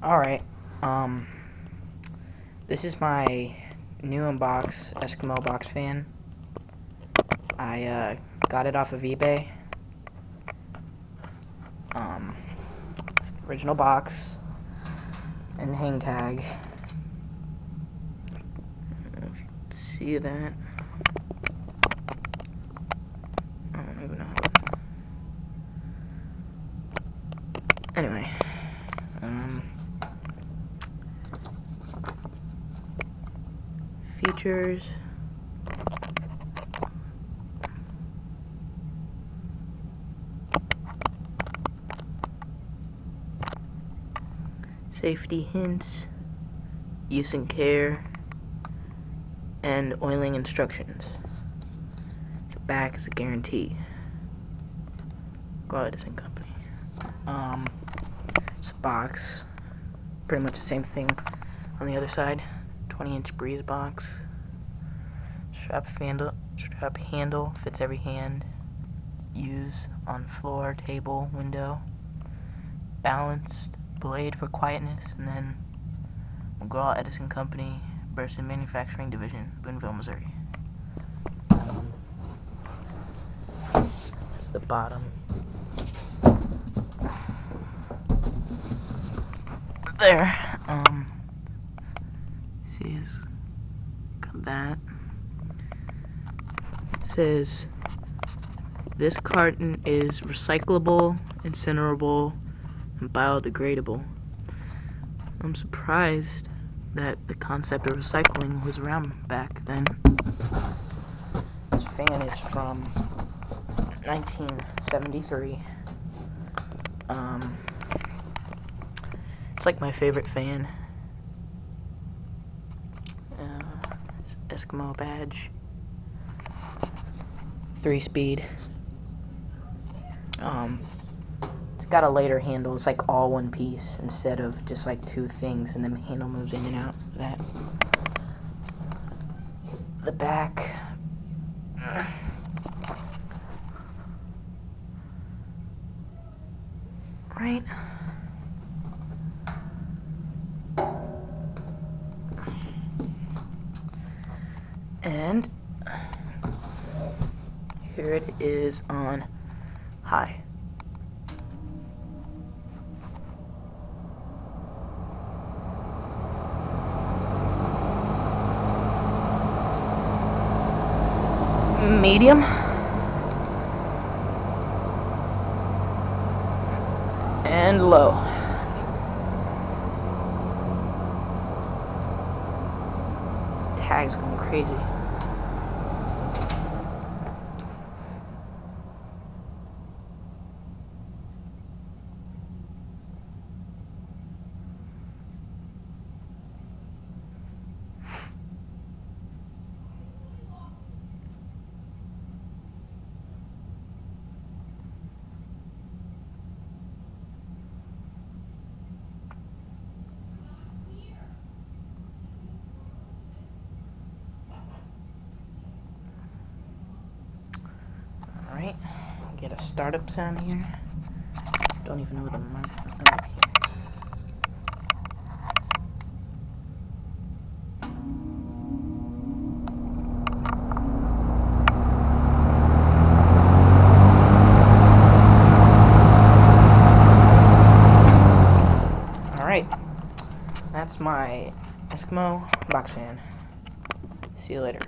Alright, this is my new MIB Eskimo box fan. I got it off of eBay. It's the original box and hang tag. I don't know if you can see that. I don't even know how to... Anyway, features. Safety hints, use and care, and oiling instructions. The back is a guarantee. McGraw-Edison company. It's a box. Pretty much the same thing on the other side. 20-inch breeze box. Strap handle fits every hand. Use on floor, table, window. Balanced blade for quietness, and then McGraw-Edison company, Burson Manufacturing Division, Boonville, Missouri. This is the bottom. There. See, it's got that. It says this carton is recyclable, incinerable, and biodegradable. I'm surprised that the concept of recycling was around back then. This fan is from 1973. It's like my favorite fan. Eskimo badge. 3-speed. It's got a later handle. It's like all one piece instead of just like two things, and then the handle moves in and out. That. The back. Right. And here it is on high. Medium. And low. Tag's going crazy. Alright, get a startup sound here. Don't even know the mic. Right here. Alright, that's my Eskimo box fan. See you later.